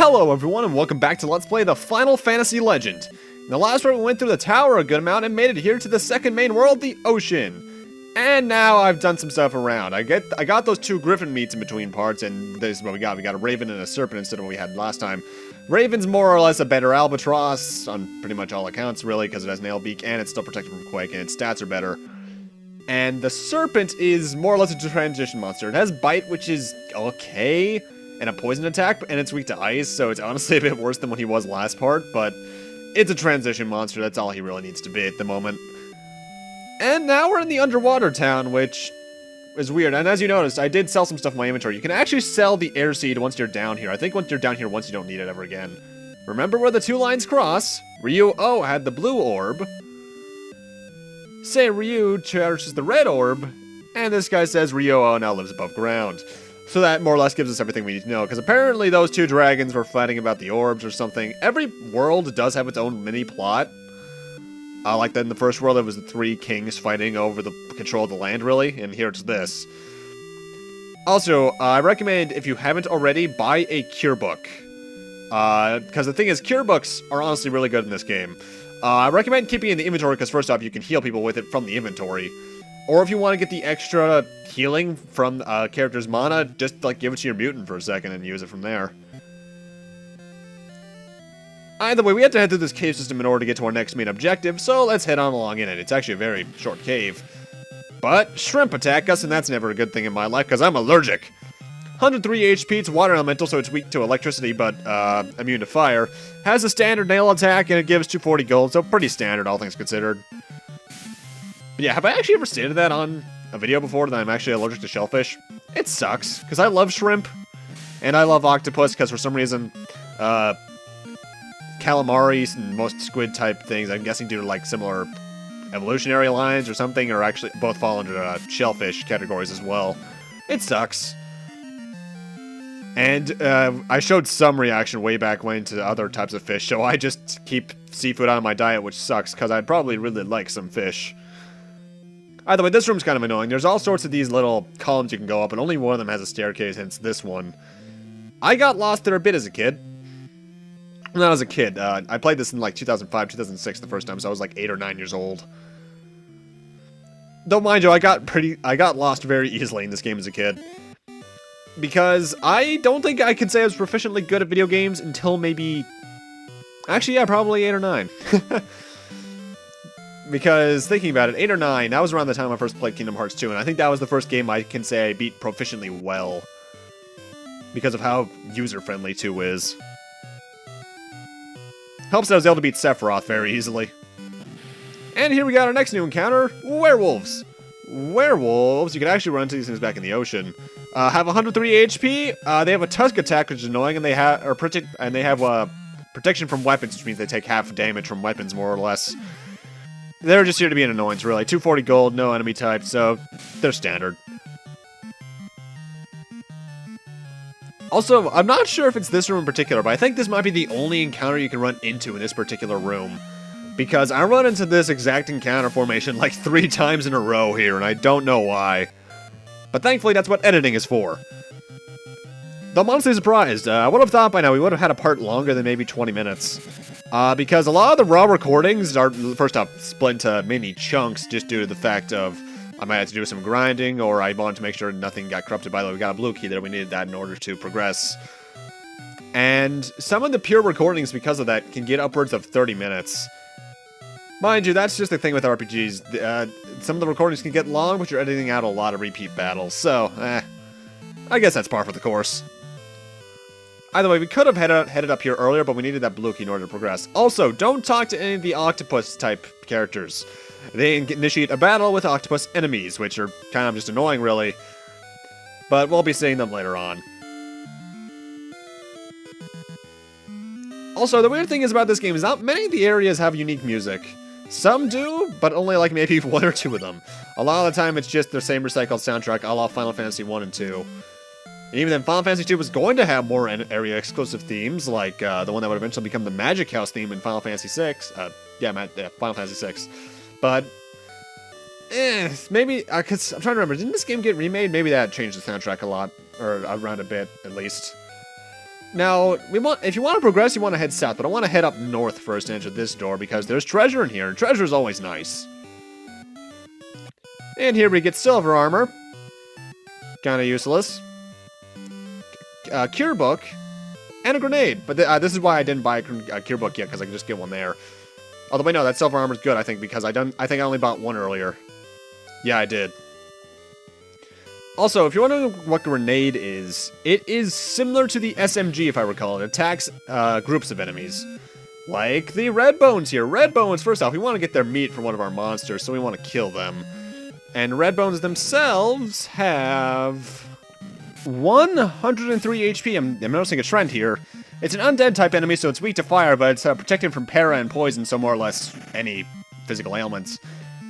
Hello everyone and welcome back to Let's Play the Final Fantasy Legend. In the last part we went through the tower a good amount and made it here to the second main world, the ocean. And now I've done some stuff around. I got those two griffin meats in between parts, and this is what we got. We got a raven and a serpent instead of what we had last time. Raven's more or less a better albatross on pretty much all accounts really, because it has an nail beak and it's still protected from quake and its stats are better. And the serpent is more or less a transition monster. It has bite, which is okay, and a poison attack, and it's weak to ice, so it's honestly a bit worse than what he was last part, but it's a transition monster. That's all he really needs to be at the moment. And now we're in the underwater town, which is weird. And as you noticed, I did sell some stuff in my inventory. You can actually sell the air seed once you're down here. I think once you're down here, once you don't need it ever again. Remember where the two lines cross? Ryu had the blue orb. Sei-Ryu cherishes the red orb. And this guy says Ryu now lives above ground. So that more or less gives us everything we need to know, because apparently those two dragons were fighting about the orbs or something. Every world does have its own mini-plot. Like that in the first world, it was the three kings fighting over the control of the land, really, and here it's this. Also, I recommend, if you haven't already, buy a cure book. Because the thing is, cure books are honestly really good in this game. I recommend keeping it in the inventory, because first off, you can heal people with it from the inventory. Or if you want to get the extra healing from character's mana, just like give it to your mutant for a second and use it from there. Either way, we have to head through this cave system in order to get to our next main objective, so let's head on along in it. It's actually a very short cave. But shrimp attack us, and that's never a good thing in my life, because I'm allergic. 103 HP, it's water elemental, so it's weak to electricity, but immune to fire. Has a standard nail attack, and it gives 240 gold, so pretty standard, all things considered. But yeah, have I actually ever stated that on a video before, that I'm actually allergic to shellfish? It sucks, because I love shrimp, and I love octopus, because for some reason, calamari and most squid-type things, I'm guessing due to, like, similar evolutionary lines or something, or actually both fall under shellfish categories as well. It sucks. And I showed some reaction way back when to other types of fish, so I just keep seafood out of my diet, which sucks, because I'd probably really like some fish. Either way, this room's kind of annoying. There's all sorts of these little columns you can go up, and only one of them has a staircase, hence this one. I got lost there a bit as a kid. When I was a kid, I played this in like 2005, 2006 the first time, so I was like 8 or 9 years old. Though mind you, I got lost very easily in this game as a kid. Because I don't think I could say I was proficiently good at video games until maybe... Actually, yeah, probably 8 or 9. Because, thinking about it, 8 or 9, that was around the time I first played Kingdom Hearts 2, and I think that was the first game I can say I beat proficiently well. Because of how user-friendly 2 is. Helps that I was able to beat Sephiroth very easily. And here we got our next new encounter, werewolves. Werewolves, you can actually run into these things back in the ocean. Have 103 HP, they have a Tusk attack, which is annoying, and they have protection from weapons, which means they take half damage from weapons, more or less. They're just here to be an annoyance, really. 240 gold, no enemy type, so they're standard. Also, I'm not sure if it's this room in particular, but I think this might be the only encounter you can run into in this particular room. Because I run into this exact encounter formation like 3 times in a row here, and I don't know why. But thankfully, that's what editing is for. Though I'm honestly surprised. I would have thought by now we would have had a part longer than maybe 20 minutes. Because a lot of the raw recordings are, first off, split into mini chunks just due to the fact of I might have to do some grinding, or I wanted to make sure nothing got corrupted. By the way, we got a blue key there. We needed that in order to progress. And some of the pure recordings, because of that, can get upwards of 30 minutes. Mind you, that's just the thing with RPGs. Some of the recordings can get long, but you're editing out a lot of repeat battles. So, I guess that's par for the course. Either way, we could have headed up here earlier, but we needed that blue key in order to progress. Also, don't talk to any of the octopus-type characters. They initiate a battle with octopus enemies, which are kind of just annoying, really. But we'll be seeing them later on. Also, the weird thing is about this game is not many of the areas have unique music. Some do, but only like maybe 1 or 2 of them. A lot of the time, it's just the same recycled soundtrack a la Final Fantasy 1 and 2. And even then, Final Fantasy 2 was going to have more area-exclusive themes, like the one that would eventually become the Magic House theme in Final Fantasy 6. Final Fantasy 6. But, maybe, because I'm trying to remember, didn't this game get remade? Maybe that changed the soundtrack a lot, or around a bit, at least. Now, if you want to progress, you want to head south, but I want to head up north first and enter this door because there's treasure in here, and treasure is always nice. And here we get silver armor. Kind of useless. Cure book. And a grenade. But this is why I didn't buy a cure book yet, because I can just get one there. Although, wait, no, that silver armor is good, I think, because I think I only bought one earlier. Yeah, I did. Also, if you're wondering what grenade is, it is similar to the SMG, if I recall. It attacks groups of enemies. Like the red bones here. Red bones, first off, we want to get their meat from one of our monsters, so we want to kill them. And red bones themselves have 103 HP. I'm noticing a trend here. It's an undead type enemy, so it's weak to fire, but it's protected from para and poison, so more or less any physical ailments.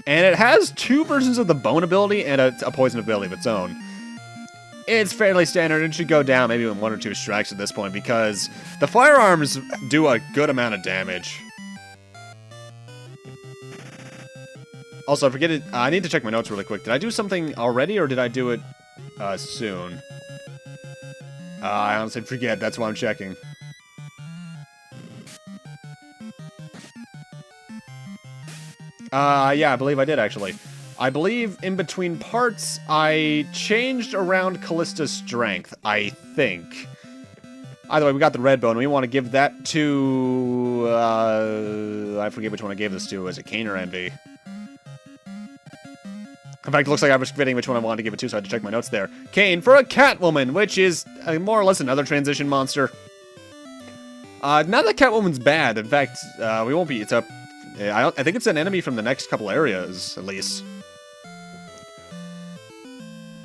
And it has two versions of the bone ability and a poison ability of its own. It's fairly standard and should go down maybe with 1 or 2 strikes at this point because the firearms do a good amount of damage. Also, I need to check my notes really quick. Did I do something already or did I do it soon? I honestly forget. That's why I'm checking. Yeah, I believe I did, actually. I believe in between parts, I changed around Callista's strength, I think. Either way, we got the red bone. We want to give that to... I forget which one I gave this to. Was it Cain or Envy? In fact, it looks like I was forgetting which one I wanted to give it to, so I had to check my notes there. Cain for a Catwoman, which is more or less another transition monster. Not that Catwoman's bad. In fact, we won't be... It's a... I think it's an enemy from the next couple areas, at least.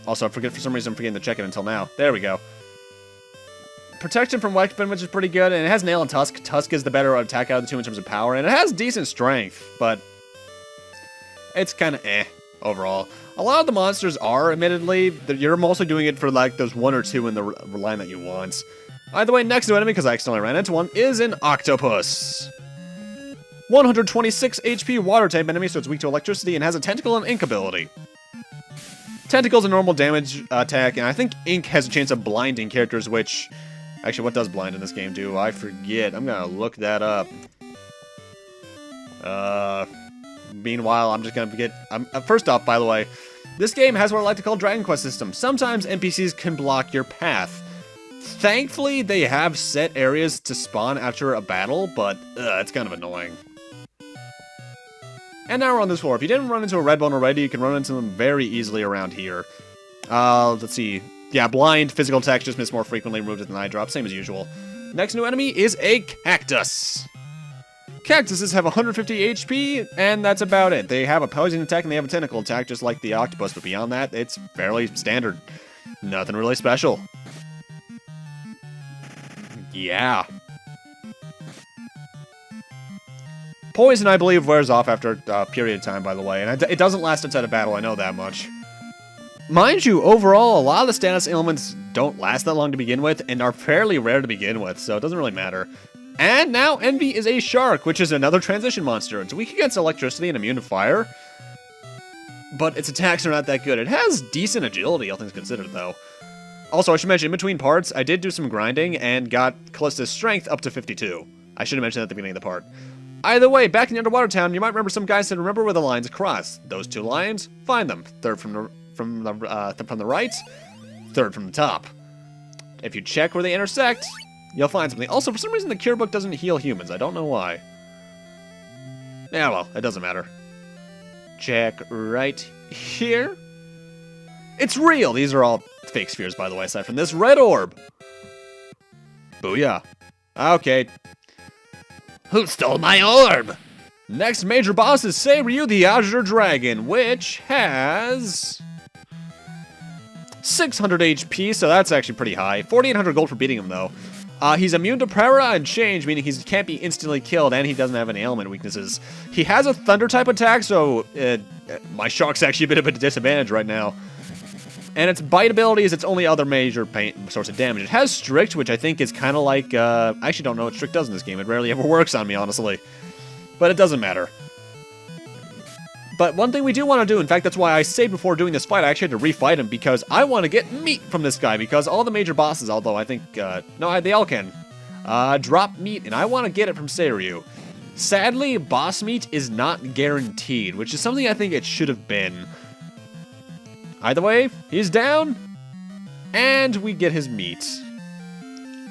Also, for some reason I'm forgetting to check it until now. There we go. Protection from weapon, which is pretty good, and it has Nail and Tusk. Tusk is the better attack out of the two in terms of power, and it has decent strength, but it's kind of overall. A lot of the monsters are, admittedly, you're mostly doing it for like those 1 or 2 in the line that you want. Either way, next new enemy, because I accidentally ran into one, is an octopus. 126 HP water type enemy, so it's weak to electricity and has a tentacle and ink ability. Tentacle's a normal damage attack, and I think ink has a chance of blinding characters, which... Actually, what does blind in this game do? I forget. I'm gonna look that up. Meanwhile, I'm just gonna get... first off, by the way, this game has what I like to call Dragon Quest system. Sometimes NPCs can block your path. Thankfully, they have set areas to spawn after a battle, but it's kind of annoying. And now we're on this floor. If you didn't run into a red bone already, you can run into them very easily around here. Let's see. Yeah, blind, physical attacks just miss more frequently, removed with an eye drop, same as usual. Next new enemy is a cactus. Cactuses have 150 HP, and that's about it. They have a poison attack and they have a tentacle attack, just like the octopus, but beyond that, it's fairly standard. Nothing really special. Yeah. Poison, I believe, wears off after a period of time, by the way, and it doesn't last outside of battle, I know that much. Mind you, overall, a lot of the status ailments don't last that long to begin with, and are fairly rare to begin with, so it doesn't really matter. And now, Envy is a shark, which is another transition monster. It's weak against electricity and immune to fire, but its attacks are not that good. It has decent agility, all things considered, though. Also, I should mention, in between parts, I did do some grinding and got Callista's strength up to 52. I should have mentioned that at the beginning of the part. Either way, back in the underwater town, you might remember some guys said, remember where the lines cross. Those 2 lines, find them. Third from the right, third from the top. If you check where they intersect, you'll find something. Also, for some reason, the cure book doesn't heal humans. I don't know why. Yeah, well, it doesn't matter. Check right here. It's real! These are all fake spheres, by the way, aside from this red orb. Booyah. Okay. Who stole my orb? Next major boss is Sei-Ryu the Azure Dragon, which has 600 HP, so that's actually pretty high. 4,800 gold for beating him, though. He's immune to Prera and Change, meaning he can't be instantly killed, and he doesn't have any ailment weaknesses. He has a Thunder-type attack, so my Shock's actually a bit of a disadvantage right now. And its bite ability is its only other major source of damage. It has Strict, which I think is kind of like... I actually don't know what Strict does in this game. It rarely ever works on me, honestly. But it doesn't matter. But one thing we do want to do, in fact, that's why I saved before doing this fight. I actually had to refight him because I want to get meat from this guy because all the major bosses, although I think, no, they all can, drop meat, and I want to get it from Sei-Ryu. Sadly, boss meat is not guaranteed, which is something I think it should have been. Either way, he's down, and we get his meat.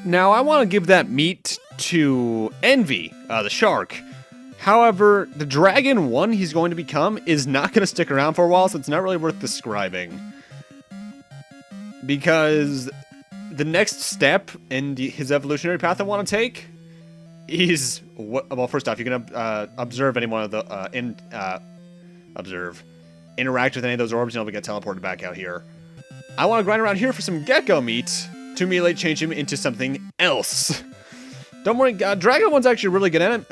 Now, I want to give that meat to Envy, the shark. However, the dragon one he's going to become is not going to stick around for a while, so it's not really worth describing. Because the next step in his evolutionary path I want to take is... Well, first off, you can observe any one of the... Interact with any of those orbs, and you'll get teleported back out here. I want to grind around here for some gecko meat to immediately change him into something else. Don't worry, Dragon One's actually a really good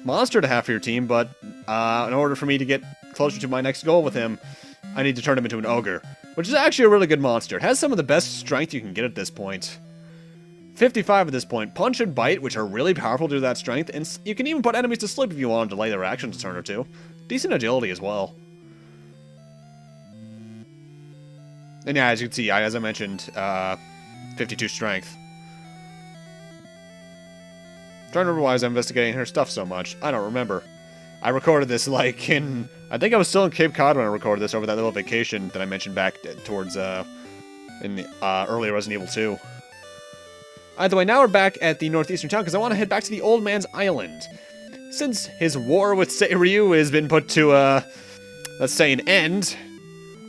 monster to have for your team, but in order for me to get closer to my next goal with him, I need to turn him into an ogre, which is actually a really good monster. It has some of the best strength you can get at this point. 55 at this point. Punch and Bite, which are really powerful due to that strength, and you can even put enemies to sleep if you want to delay their actions a turn or two. Decent agility as well. And yeah, as you can see, as I mentioned, 52 strength. Trying to remember why I was investigating her stuff so much. I don't remember. I recorded this like in... I think I was still in Cape Cod when I recorded this over that little vacation that I mentioned back towards, in the earlier Resident Evil 2. Either way, now we're back at the northeastern town because I want to head back to the Old Man's Island. Since his war with Sei-Ryu has been put to, let's say an end,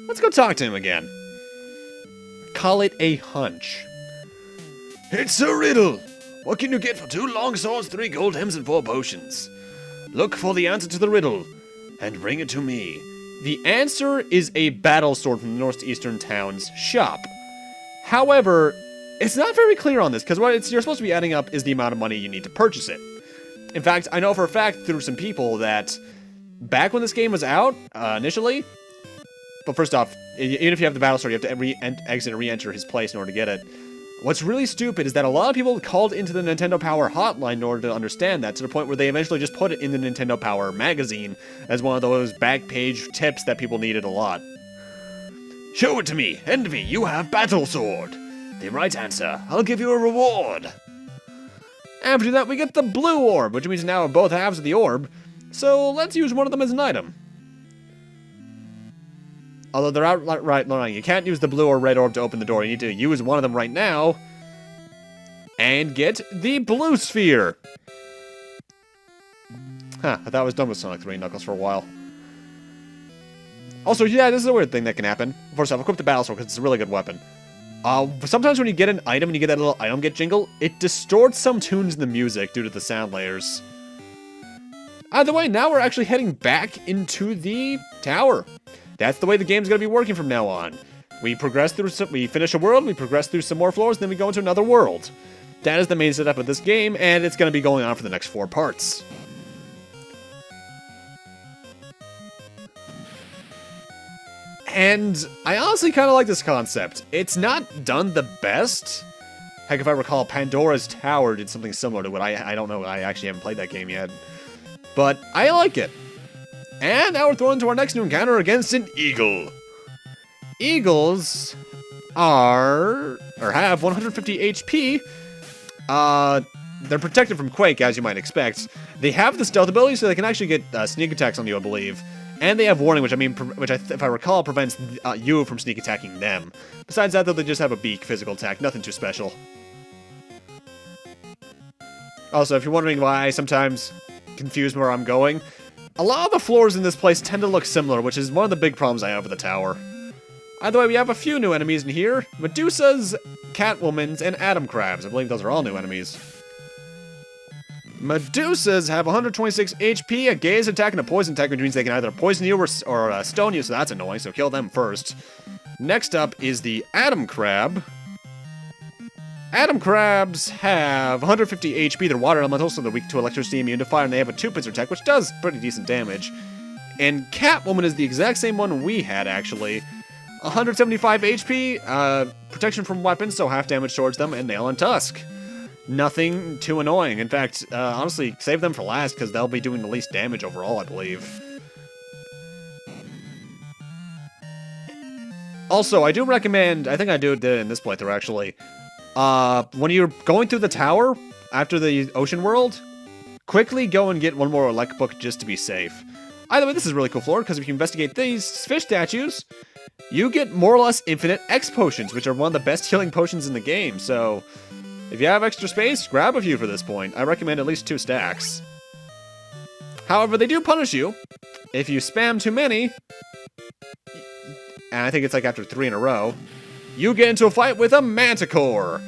let's go talk to him again. Call it a hunch. It's a riddle. What can you get for 2 long swords, 3 gold hems, and 4 potions? Look for the answer to the riddle, and bring it to me. The answer is a battle sword from the northeastern town's shop. However, it's not very clear on this, because what you're supposed to be adding up is the amount of money you need to purchase it. In fact, I know for a fact through some people that back when this game was out, initially, but first off, even if you have the battle sword, you have to exit and re-enter his place in order to get it. What's really stupid is that a lot of people called into the Nintendo Power hotline in order to understand that, to the point where they eventually just put it in the Nintendo Power magazine as one of those back page tips that people needed a lot. Show it to me, Envy, you have battle sword. The right answer, I'll give you a reward. After that, we get the blue orb, which means now we have both halves of the orb, so let's use one of them as an item. Although they're outright lying, you can't use the blue or red orb to open the door. You need to use one of them right now and get the blue sphere. Huh, I thought I was done with Sonic 3 Knuckles for a while. Also, yeah, this is a weird thing that can happen. First off, equip the battle sword because it's a really good weapon. Sometimes when you get an item and you get that little item get jingle, it distorts some tunes in the music due to the sound layers. Either way, now we're actually heading back into the tower. That's the way the game's going to be working from now on. We progress through we finish a world, we progress through some more floors, then we go into another world. That is the main setup of this game, and it's going to be going on for the next 4 parts. And I honestly kind of like this concept. It's not done the best. Heck, if I recall, Pandora's Tower did something similar to it. I don't know, I actually haven't played that game yet. But I like it. And now we're thrown into our next new encounter against an eagle. Eagles have 150 HP. They're protected from Quake, as you might expect. They have the stealth ability, so they can actually get sneak attacks on you, I believe. And they have warning, which if I recall, prevents you from sneak attacking them. Besides that, though, they just have a beak physical attack, nothing too special. Also, if you're wondering why I sometimes confuse where I'm going, a lot of the floors in this place tend to look similar, which is one of the big problems I have with the tower. Either way, we have a few new enemies in here. Medusas, Catwomans, and Atom Crabs. I believe those are all new enemies. Medusas have 126 HP, a gaze attack, and a poison attack, which means they can either poison you or stone you, so that's annoying, so kill them first. Next up is the Atom Crab. Atom Crabs have 150 HP, they're water elementals, so they're weak to electricity, immune to fire, and they have a 2-pincer attack, which does pretty decent damage. And Catwoman is the exact same one we had, actually. 175 HP, protection from weapons, so half damage towards them, and Nail and Tusk. Nothing too annoying. In fact, honestly, save them for last, because they'll be doing the least damage overall, I believe. Also, I do recommend, I think I did it in this playthrough actually, when you're going through the tower after the ocean world, quickly go and get one more elect book just to be safe. Either way, this is a really cool floor because if you investigate these fish statues, you get more or less infinite X potions, which are one of the best healing potions in the game. So, if you have extra space, grab a few for this point. I recommend at least 2 stacks. However, they do punish you if you spam too many, and I think it's like after 3 in a row, you get into a fight with a Manticore.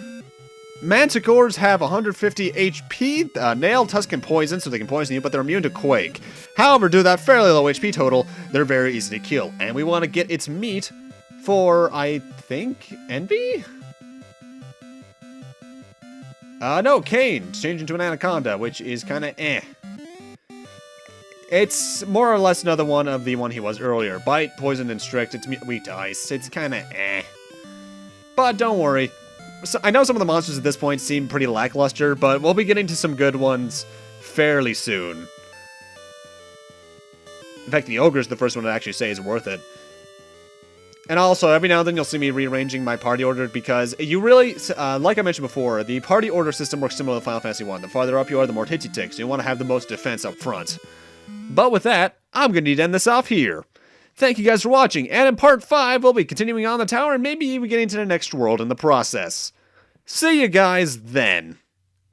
Manticores have 150 HP, nail, tusk, and poison, so they can poison you, but they're immune to quake. However, due to that fairly low HP total, they're very easy to kill, and we want to get its meat for, I think, Envy? No, Kane. It's changed into an anaconda, which is kind of eh. It's more or less another one of the one he was earlier. Bite, poison, and strict. It's weak to ice. It's kind of eh. But don't worry. So, I know some of the monsters at this point seem pretty lackluster, but we'll be getting to some good ones fairly soon. In fact, the ogre's the first one to actually say is worth it. And also, every now and then you'll see me rearranging my party order because you really, like I mentioned before, the party order system works similar to Final Fantasy 1. The farther up you are, the more hits you take, so you want to have the most defense up front. But with that, I'm going to need to end this off here. Thank you guys for watching, and in part 5, we'll be continuing on the tower and maybe even getting to the next world in the process. See you guys then.